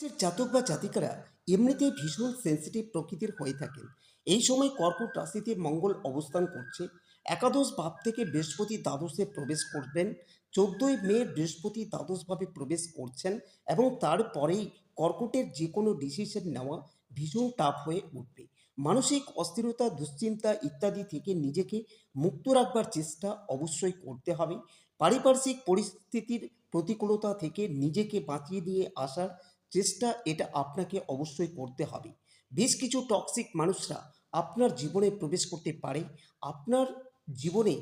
রাশির জাতক বা জাতিকারা এমনিতেই ভীষণ সেন্সিটিভ প্রকৃতির হয়ে থাকেন। এই সময় কর্কট রাশিতে মঙ্গল অবস্থান করছে। একাদশ ভাব থেকে বৃহস্পতি দ্বাদশে প্রবেশ করবেন। 14ই মে বৃহস্পতি দ্বাদশভাবে প্রবেশ করছেন এবং তারপরেই কর্কটের যে কোনো ডিসিশন নেওয়া ভীষণ টাফ হয়ে উঠবে। মানসিক অস্থিরতা, দুশ্চিন্তা ইত্যাদি থেকে নিজেকে মুক্ত রাখবার চেষ্টা অবশ্যই করতে হবে। পারিপার্শ্বিক পরিস্থিতির প্রতিকূলতা থেকে নিজেকে বাঁচিয়ে নিয়ে আসার চেষ্টা এটা আপনাকে অবশ্যই করতে হবে। বেশ কিছু টক্সিক মানুষরা আপনার জীবনে প্রবেশ করতে পারে। আপনার জীবনে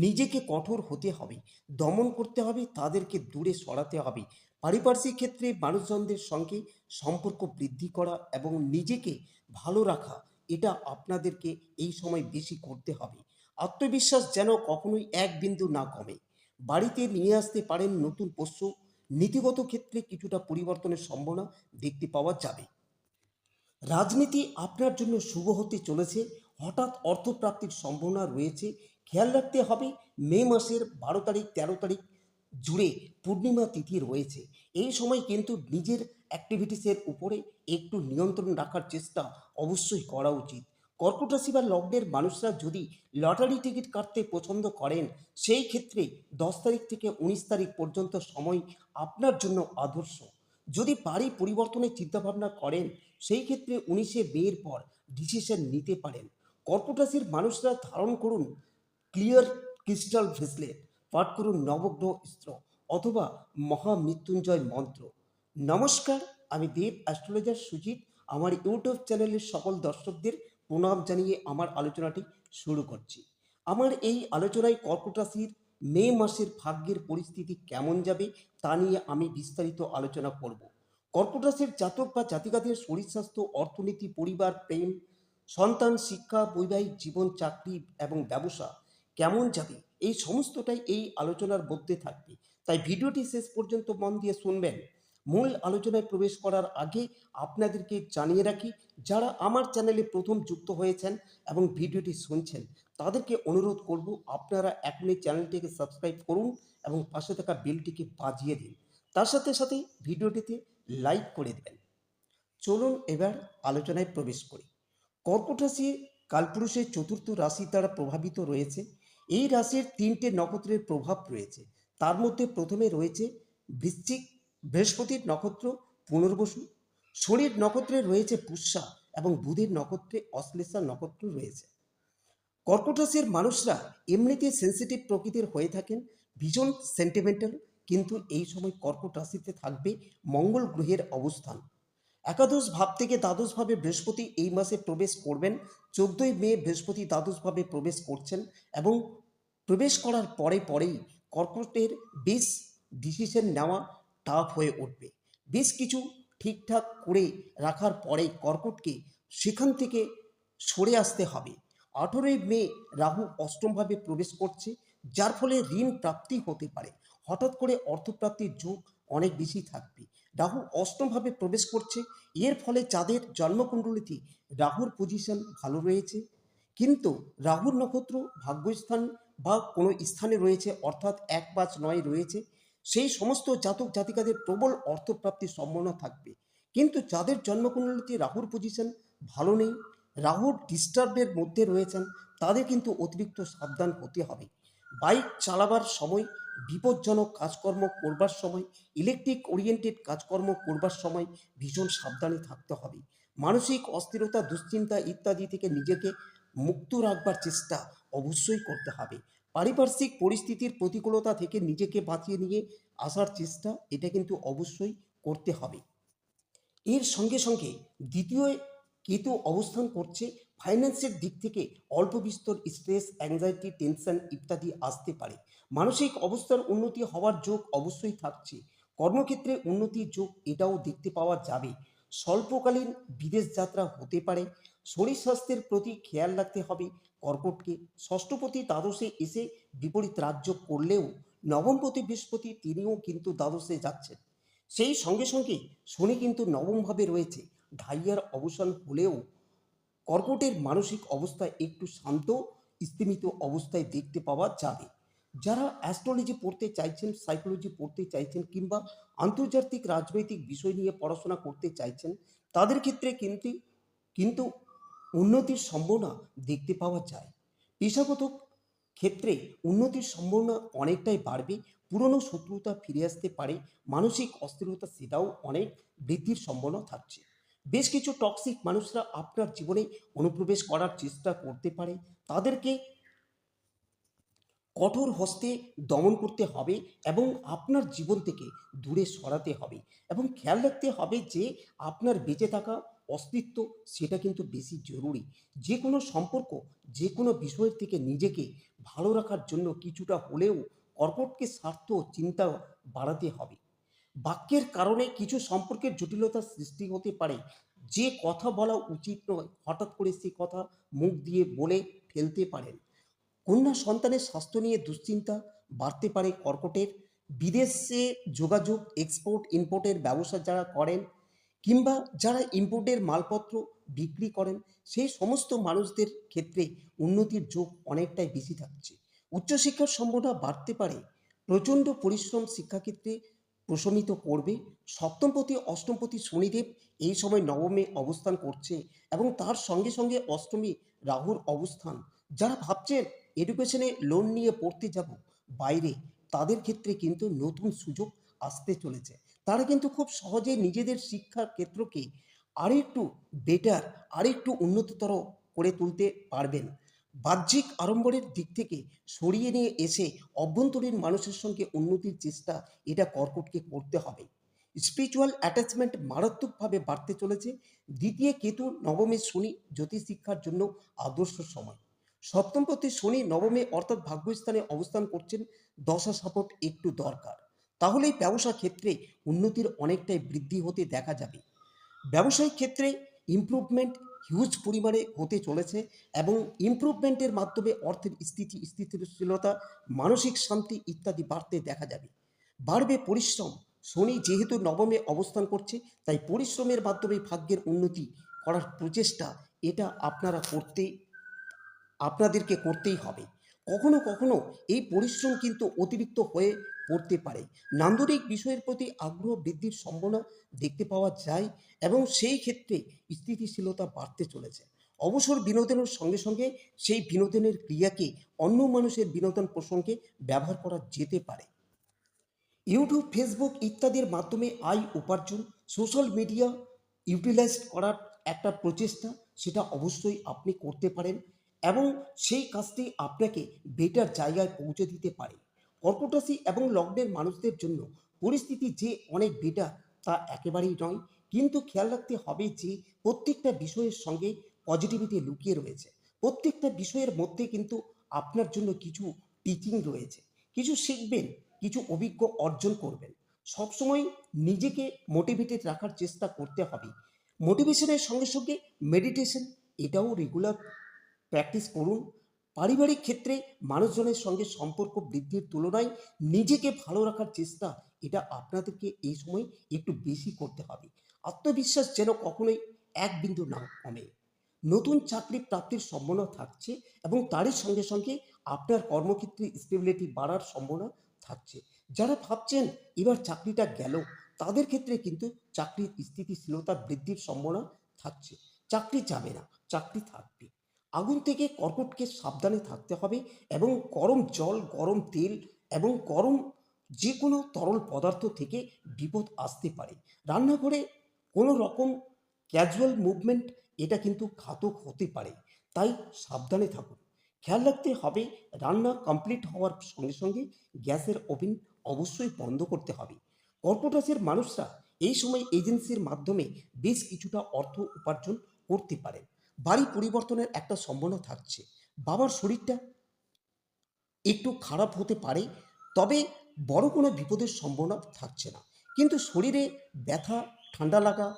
নিজেকে কঠোর হতে হবে, দমন করতে হবে, তাদেরকে দূরে সরাতে হবে। পারিপার্শ্বিক ক্ষেত্রে মানুষজনদের সঙ্গে সম্পর্ক বৃদ্ধি করা এবং নিজেকে ভালো রাখা এটা আপনাদেরকে এই সময় বেশি করতে হবে। আত্মবিশ্বাস যেন কখনোই এক বিন্দু না কমে। বাড়িতে নিয়ে আসতে পারেন নতুন পোষ্য। নীতিগত ক্ষেত্রে কিছুটা পরিবর্তনের সম্ভাবনা দেখতে পাওয়া যাবে। রাজনীতি আপনার জন্য শুভ হতে চলেছে। হঠাৎ অর্থপ্রাপ্তির সম্ভাবনা রয়েছে। খেয়াল রাখতে হবে, মে মাসের 12 তারিখ 13 তারিখ জুড়ে পূর্ণিমা তিথি রয়েছে। এই সময় কিন্তু নিজের অ্যাক্টিভিটিসের উপরে একটু নিয়ন্ত্রণ রাখার চেষ্টা অবশ্যই করা উচিত। কর্কট রাশি বা লগ্নের মানুষরা যদি লটারি টিকিট কাটতে পছন্দ করেন, সেই ক্ষেত্রে 10 তারিখ থেকে 19 তারিখ পর্যন্ত সময় আপনার জন্য আদর্শ। যদি বাড়ি পরিবর্তনের চিন্তাভাবনা করেন, সেই ক্ষেত্রে 19শে মে পর ডিসিশন নিতে পারেন। কর্কট রাশির মানুষরা ধারণ করুন ক্লিয়ার ক্রিস্টাল ব্রেসলেট, পাঠ করুন নবগ্রহ স্ত্র অথবা মহামৃত্যুঞ্জয় মন্ত্র। নমস্কার, আমি দেব অ্যাস্ট্রোলজার সুজিত। আমার ইউটিউব চ্যানেলের সকল দর্শকদের প্রণাম জানিয়ে আমার আলোচনাটি শুরু করছি। আমার এই আলোচনায় কর্কট রাশির মে মাসের ভাগ্যের পরিস্থিতি কেমন যাবে তা নিয়ে আমি বিস্তারিত আলোচনা করব। কর্কট রাশির জাতক বা জাতিকাদের শরীর স্বাস্থ্য, অর্থনীতি, পরিবার, প্রেম, সন্তান, শিক্ষা, বৈবাহিক জীবন, চাকরি এবং ব্যবসা কেমন যাবে, এই সমস্তটাই এই আলোচনার মধ্যে থাকবে। তাই ভিডিওটি শেষ পর্যন্ত মন দিয়ে শুনবেন। মূল আলোচনায় প্রবেশ করার আগে আপনাদেরকে জানিয়ে রাখি, যারা আমার চ্যানেলে প্রথম যুক্ত হয়েছেন এবং ভিডিওটি শুনছেন, তাদেরকে অনুরোধ করব আপনারা এখনই চ্যানেলটিকে সাবস্ক্রাইব করুন এবং পাশে থাকা বেলটিকে বাজিয়ে দিন। তার সাথে সাথে ভিডিওটিতে লাইক করে দেবেন। চলুন এবার আলোচনায় প্রবেশ করি। কর্কট রাশি কালপুরুষের চতুর্থ রাশি দ্বারা প্রভাবিত রয়েছে। এই রাশির 3টে নক্ষত্রের প্রভাব রয়েছে। তার মধ্যে প্রথমে রয়েছে বৃশ্চিক, বৃহস্পতির নক্ষত্র পুনর্বসু, শনির নক্ষত্রে রয়েছে পুষ্যা এবং বুধের নক্ষত্রে অশ্লেষা নক্ষত্র রয়েছে। কর্কট রাশির মানুষরা এমনিতে সেন্সিটিভ প্রকৃতির হয়ে থাকেন, ভীষণ সেন্টিমেন্টাল। কিন্তু এই সময় কর্কট রাশিতে থাকবে মঙ্গল গ্রহের অবস্থান। একাদশ ভাব থেকে দ্বাদশভাবে বৃহস্পতি এই মাসে প্রবেশ করবেন। 14ই মে বৃহস্পতি দ্বাদশভাবে প্রবেশ করছেন এবং প্রবেশ করার পরেই কর্কটের বেশ ডিসিশন নেওয়া টাফ হয়ে উঠবে। বেশ কিছু ঠিকঠাক করে রাখার পরে কর্কটকে সেখান থেকে সরে আসতে হবে। 18ই মে রাহু অষ্টমভাবে প্রবেশ করছে, যার ফলে ঋণ প্রাপ্তি হতে পারে। হঠাৎ করে অর্থপ্রাপ্তির যোগ অনেক বেশি থাকবে। রাহু অষ্টমভাবে প্রবেশ করছে, এর ফলে যাদের জন্মকুণ্ডলিতে রাহুর পজিশন ভালো রয়েছে, কিন্তু রাহুর নক্ষত্র ভাগ্যস্থান বা কোনো স্থানে রয়েছে, অর্থাৎ 1, 5, 9 রয়েছে, সেই সমস্ত জাতক জাতিকাদের প্রবল অর্থপ্রাপ্তির সম্ভাবনা থাকবে। কিন্তু যাদের জন্মকুণ্ডলিতে রাহুর পজিশন ভালো নেই, রাহুর ডিস্টার্বের মধ্যে রয়েছেন, তাদের কিন্তু অতিরিক্ত সাবধান হতে হবে। বাইক চালাবার সময়, বিপজ্জনক কাজকর্ম করবার সময়, ইলেকট্রিক ওরিয়েন্টেড কাজকর্ম করবার সময় ভীষণ সাবধানে থাকতে হবে। মানসিক অস্থিরতা, দুশ্চিন্তা ইত্যাদি থেকে নিজেকে মুক্ত রাখবার চেষ্টা অবশ্যই করতে হবে। পারিপার্শ্বিক পরিস্থিতির প্রতিকূলতা থেকে নিজেকে বাঁচিয়ে নিয়ে আসার চেষ্টা এটা কিন্তু অবশ্যই করতে হবে। এর সঙ্গে সঙ্গে দ্বিতীয় কেতু অবস্থান করছে। ফাইন্যান্সের দিক থেকে অল্প বিস্তর স্ট্রেস, অ্যাংজাইটি, টেনশন ইত্যাদি আসতে পারে। মানসিক অবস্থার উন্নতি হওয়ার যোগ অবশ্যই থাকছে। কর্মক্ষেত্রে উন্নতির যোগ এটাও দেখতে পাওয়া যাবে। স্বল্পকালীন বিদেশ যাত্রা হতে পারে। শরীর স্বাস্থ্যের প্রতি খেয়াল রাখতে হবে কর্কটকে। ষষ্ঠপতি দ্বাদশে এসে বিপরীত রাজ্য করলেও নবমপতি বৃহস্পতি তিনিও কিন্তু দ্বাদশে যাচ্ছেন। সেই সঙ্গে সঙ্গে শনি কিন্তু নবমভাবে রয়েছে। ঢাইয়ার অবসান হলেও কর্কটের মানসিক অবস্থা একটু শান্ত স্থিমিত অবস্থায় দেখতে পাওয়া যাবে। যারা অ্যাস্ট্রোলজি পড়তে চাইছেন, সাইকোলজি পড়তে চাইছেন কিংবা আন্তর্জাতিক রাজনৈতিক বিষয় নিয়ে পড়াশোনা করতে চাইছেন, তাদের ক্ষেত্রে কিন্তু উন্নতির সম্ভাবনা দেখতে পাওয়া যায়। পেশাগত ক্ষেত্রে উন্নতির সম্ভাবনা অনেকটাই বাড়বে। পুরনো শত্রুতা ফিরে আসতে পারে, মানসিক অস্থিরতা সেটাও অনেক বৃদ্ধির সম্ভাবনা থাকছে। বেশ কিছু টক্সিক মানুষরা আপনার জীবনে অনুপ্রবেশ করার চেষ্টা করতে পারে, তাদেরকে কঠোর হস্তে দমন করতে হবে এবং আপনার জীবন থেকে দূরে সরাতে হবে এবং খেয়াল রাখতে হবে যে আপনার বেঁচে থাকা অস্তিত্ব সেটা কিন্তু বেশি জরুরি। যে কোনো সম্পর্ক, যে কোনো বিষয়ের থেকে নিজেকে ভালো রাখার জন্য কিছুটা হলেও কর্কটকে স্বার্থ চিন্তা বাড়াতে হবে। বাক্যের কারণে কিছু সম্পর্কের জটিলতার সৃষ্টি হতে পারে। যে কথা বলা উচিত নয় হঠাৎ করে সে কথা মুখ দিয়ে বলে ফেলতে পারেন। কন্যা সন্তানের স্বাস্থ্য নিয়ে দুশ্চিন্তা বাড়তে পারে কর্কটের। বিদেশে যোগাযোগ, এক্সপোর্ট ইম্পোর্টের ব্যবসা যারা করেন কিংবা যারা ইম্পোর্টের মালপত্র বিক্রি করেন, সেই সমস্ত মানুষদের ক্ষেত্রে উন্নতির যোগ অনেকটাই বেশি থাকছে। উচ্চশিক্ষার সম্ভাবনা বাড়তে পারে। প্রচণ্ড পরিশ্রম শিক্ষাক্ষেত্রে প্রশমিত করবে। সপ্তমপতি অষ্টমপতি শনিদেব এই সময় নবমে অবস্থান করছে এবং তার সঙ্গে সঙ্গে অষ্টমী রাহুর অবস্থান। যারা ভাবছেন এডুকেশনে লোন নিয়ে পড়তে যাব বাইরে, তাদের ক্ষেত্রে কিন্তু নতুন সুযোগ আসতে চলেছে। তারা কিন্তু খুব সহজে নিজেদের শিক্ষার ক্ষেত্রকে আরেকটু বেটার, আরেকটু উন্নততর করে তুলতে পারবেন। বাহ্যিক আড়ম্বরের দিক থেকে সরিয়ে নিয়ে এসে অভ্যন্তরীণ মানুষের সঙ্গে উন্নতির চেষ্টা এটা কর্কটকে করতে হবে। স্পিরিচুয়াল অ্যাটাচমেন্ট মারাত্মকভাবে বাড়তে চলেছে। দ্বিতীয় কেতু নবমে শনি জ্যোতিষ শিক্ষার জন্য আদর্শ সময়। সপ্তমপতি শনি নবমে অর্থাৎ ভাগ্যস্থানে অবস্থান করছেন, দশা সাপোর্ট একটু দরকার। তাহলেই ব্যবসা ক্ষেত্রে উন্নতির অনেকটাই বৃদ্ধি হতে দেখা যাবে। ব্যবসায়িক ক্ষেত্রে ইমপ্রুভমেন্ট হিউজ পরিমাণে হতে চলেছে এবং ইমপ্রুভমেন্টের মাধ্যমে অর্থের স্থিতিশীলতা, মানসিক শান্তি ইত্যাদি বাড়তে দেখা যাবে। বাড়বে পরিশ্রম। শনি যেহেতু নবমে অবস্থান করছে, তাই পরিশ্রমের মাধ্যমে ভাগ্যের উন্নতি করার প্রচেষ্টা এটা আপনাদেরকে করতেই হবে। কখনো কখনো এই পরিশ্রম কিন্তু অতিরিক্ত হয়ে পড়তে পারে। নান্দনিক বিষয়ের প্রতি আগ্রহ বৃদ্ধির সম্ভাবনা দেখতে পাওয়া যায় এবং সেই ক্ষেত্রে স্থিতিশীলতা বাড়তে চলেছে। অবসর বিনোদনের সঙ্গে সঙ্গে সেই বিনোদনের ক্রিয়াকে অন্য মানুষের বিনোদন প্রসঙ্গে ব্যবহার করা যেতে পারে। ইউটিউব, ফেসবুক ইত্যাদির মাধ্যমে আয় উপার্জন, সোশ্যাল মিডিয়া ইউটিলাইজ করার একটা প্রচেষ্টা সেটা অবশ্যই আপনি করতে পারেন এবং সেই কাজটি আপনাকে বেটার জায়গায় পৌঁছে দিতে পারে। কর্কট রাশি এবং লগ্নের মানুষদের জন্য পরিস্থিতি যে অনেক বেটার তা একেবারেই নয়, কিন্তু খেয়াল রাখতে হবে যে প্রত্যেকটা বিষয়ের সঙ্গে পজিটিভিটি লুকিয়ে রয়েছে। প্রত্যেকটা বিষয়ের মধ্যে কিন্তু আপনার জন্য কিছু টিচিং রয়েছে, কিছু শিখবেন, কিছু অভিজ্ঞ অর্জন করবেন। সবসময় নিজেকে মোটিভেটেড রাখার চেষ্টা করতে হবে। মোটিভেশনের সঙ্গে সঙ্গে মেডিটেশন এটাও রেগুলার প্র্যাকটিস করুন। পারিবারিক ক্ষেত্রে মানুষজনের সঙ্গে সম্পর্ক বৃদ্ধির তুলনায় নিজেকে ভালো রাখার চেষ্টা এটা আপনাদেরকে এই সময় একটু বেশি করতে হবে। আত্মবিশ্বাস যেন কখনোই এক বিন্দু না কমে। নতুন চাকরি প্রাপ্তির সম্ভাবনা থাকছে এবং তারই সঙ্গে সঙ্গে আপনার কর্মক্ষেত্রে স্টেবিলিটি বাড়ার সম্ভাবনা থাকছে। যারা ভাবছেন এবার চাকরিটা গেল, তাদের ক্ষেত্রে কিন্তু চাকরির স্থিতিশীলতা বৃদ্ধির সম্ভাবনা থাকছে। চাকরি যাবে না, চাকরি থাকবে। আগুন থেকে কর্কটকে সাবধানে থাকতে হবে এবং গরম জল, গরম তেল এবং গরম যে কোনো তরল পদার্থ থেকে বিপদ আসতে পারে। রান্নাঘরে কোনো রকম ক্যাজুয়াল মুভমেন্ট এটা কিন্তু ঘাতক হতে পারে, তাই সাবধানে থাকুন। খেয়াল রাখতে হবে রান্না কমপ্লিট হওয়ার সঙ্গে সঙ্গে গ্যাসের ওভেন অবশ্যই বন্ধ করতে হবে। কর্কট রাশির মানুষরা এই সময় এজেন্সির মাধ্যমে বেশ কিছুটা অর্থ উপার্জন করতে পারেন। বাড়ি পরিবর্তনের একটা সম্ভাবনা থাকছে। বাবার শরীরটা একটু খারাপ হতে পারে, তবে বড় কোনো বিপদের সম্ভাবনা থাকছে না। কিন্তু শরীরে ব্যথা, ঠান্ডা লাগা,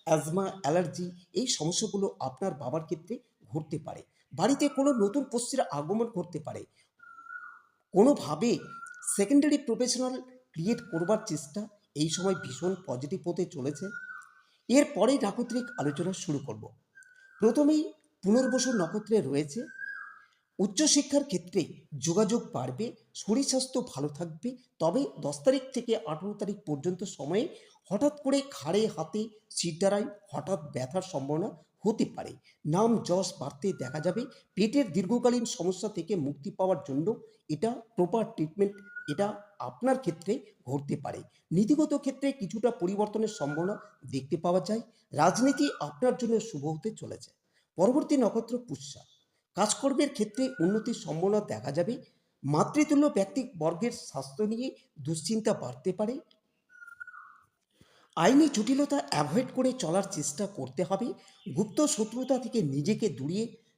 অ্যাজমা, অ্যালার্জি এই সমস্যাগুলো আপনার বাবার ক্ষেত্রে ঘটতে পারে। বাড়িতে কোনো নতুন পস্তির আগমন করতে পারে। কোনোভাবে সেকেন্ডারি প্রফেশনাল ক্রিয়েট করবার চেষ্টা এই সময় ভীষণ পজিটিভ হতে চলেছে। এরপরেই নাক্ষত্রিক আলোচনা শুরু করব। প্রথমেই পুনর্বসু নক্ষত্রে রয়েছে উচ্চশিক্ষার ক্ষেত্রে যোগাযোগ বাড়বে, শরীর স্বাস্থ্য ভালো থাকবে। তবে 10 তারিখ থেকে 18 তারিখ পর্যন্ত সময়ে হঠাৎ করে ঘাড়ে হাতে শিরদাঁড়ায় হঠাৎ ব্যথার সম্ভাবনা হতে পারে। নাম যশ বাড়তে দেখা যাবে। পেটের দীর্ঘকালীন সমস্যা থেকে মুক্তি পাওয়ার জন্য এটা প্রপার ট্রিটমেন্ট এটা আপনার ক্ষেত্রে ঘটতে পারে। নীতিগত ক্ষেত্রে কিছুটা পরিবর্তনের সম্ভাবনা দেখতে পাওয়া যায়। রাজনীতি আপনার জন্য শুভ হতে চলেছে। পরবর্তী নক্ষত্র পুষ্যা। কাজকর্মের ক্ষেত্রে উন্নতির সম্ভাবনা দেখা যাবে। মাতৃতুল্য ব্যক্তি বর্গের স্বাস্থ্য নিয়ে দুশ্চিন্তা বাড়তে পারে। আইনি জটিলতা অ্যাভয়েড করে চলার চেষ্টা করতে হবে। গুপ্ত শত্রুতা থেকে নিজেকে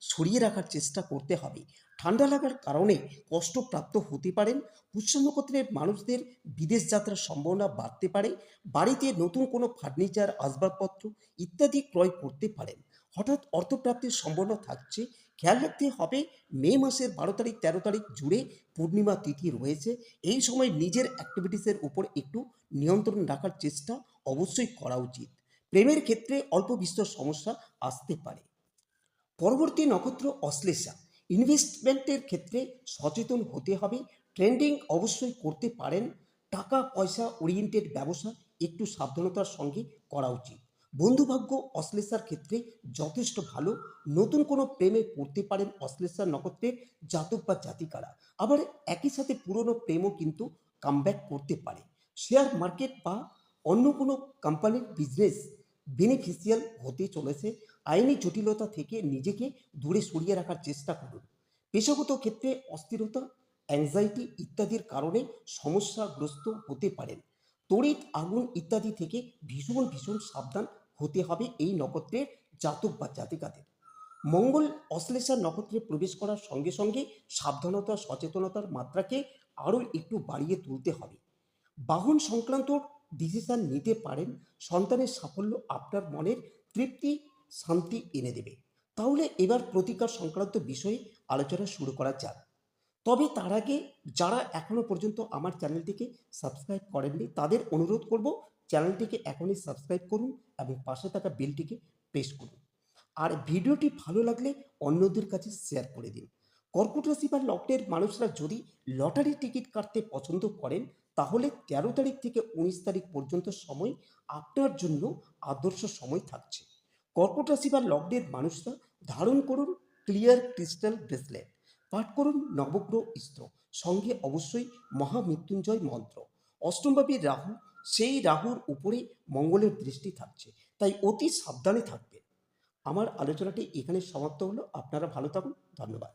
সরিয়ে রাখার চেষ্টা করতে হবে। ঠান্ডা লাগার কারণে কষ্টপ্রাপ্ত হতে পারেন। পুষ্য নক্ষত্রের মানুষদের বিদেশ যাত্রার সম্ভাবনা বাড়তে পারে। বাড়িতে নতুন কোনো ফার্নিচার আসবাবপত্র ইত্যাদি ক্রয় করতে পারেন। হঠাৎ অর্থপ্রাপ্তির সম্ভাবনা থাকছে। খেয়াল রাখতে হবে মে মাসের 12 তারিখ 13 তারিখ জুড়ে পূর্ণিমা তিথি রয়েছে। এই সময় নিজের অ্যাক্টিভিটিসের উপর একটু নিয়ন্ত্রণ রাখার চেষ্টা অবশ্যই করা উচিত। প্রেমের ক্ষেত্রে অল্প বিস্তর সমস্যা আসতে পারে। পরবর্তী নক্ষত্র অশ্লেষা। ইনভেস্টমেন্টের ক্ষেত্রে সচেতন হতে হবে। ট্রেন্ডিং অবশ্যই করতে পারেন। টাকা পয়সা ওরিয়েন্টেড ব্যবসা একটু সাবধানতার সঙ্গে করা উচিত। বন্ধুভাগ্য অশ্লেষার ক্ষেত্রে যথেষ্ট ভালো। নতুন কোনো প্রেমে পড়তে পারেন অশ্লেষা নক্ষত্রের জাতক বা জাতিকারা। আবার একই সাথে পুরনো প্রেমও কিন্তু কামব্যাক করতে পারে। শেয়ার মার্কেট বা অন্য কোনো কোম্পানির বিজনেস বেনিফিশিয়াল হতে চলেছে। আইনি জটিলতা থেকে নিজেকে দূরে সরিয়ে রাখার চেষ্টা করুন। পেশাগত ক্ষেত্রে অস্থিরতা, অ্যাংজাইটি ইত্যাদির কারণে সমস্যাগ্রস্ত হতে পারেন। তড়িৎ আগুন ইত্যাদি থেকে ভীষণ ভীষণ সাবধান হতে হবে এই নক্ষত্রের জাতক বা জাতিকাদের। মঙ্গল অশ্লেষা নক্ষত্রে প্রবেশ করার সঙ্গে সঙ্গে সাবধানতা সচেতনতার মাত্রাকে আরও একটু বাড়িয়ে তুলতে হবে। বাহন সংক্রান্ত ডিসিশন নিতে পারেন। সন্তানের সাফল্য আপনার মনের তৃপ্তি শান্তি এনে দেবে। তাহলে এবার প্রতিকার সংক্রান্ত বিষয়ে আলোচনা শুরু করা যাক। তবে তার আগে যারা এখনও পর্যন্ত আমার চ্যানেলটিকে সাবস্ক্রাইব করেননি তাদের অনুরোধ করব চ্যানেলটিকে এখনই সাবস্ক্রাইব করুন এবং পাশে থাকা বেলটিকে প্রেস করুন। আর ভিডিওটি ভালো লাগলে অন্যদের কাছে শেয়ার করে দিন। কর্কট রাশি বা লগ্নের মানুষরা যদি লটারি টিকিট কাটতে পছন্দ করেন তাহলে 13 তারিখ থেকে 19 তারিখ পর্যন্ত সময় আপনার জন্য আদর্শ সময় থাকছে। কর্কট রাশি বা লগ্নের মানুষরা ধারণ করুন ক্লিয়ার ক্রিস্টাল ব্রেসলেট, পাঠ করুন নবগ্রহ ইস্ত্র, সঙ্গে অবশ্যই মহামৃত্যুঞ্জয় মন্ত্র। অষ্টমভাবী রাহু, সেই রাহুর উপরে মঙ্গলের দৃষ্টি থাকছে, তাই অতি সাবধানে থাকবেন। আমার আলোচনাটি এখানে সমাপ্ত হলো। আপনারা ভালো থাকুন। ধন্যবাদ।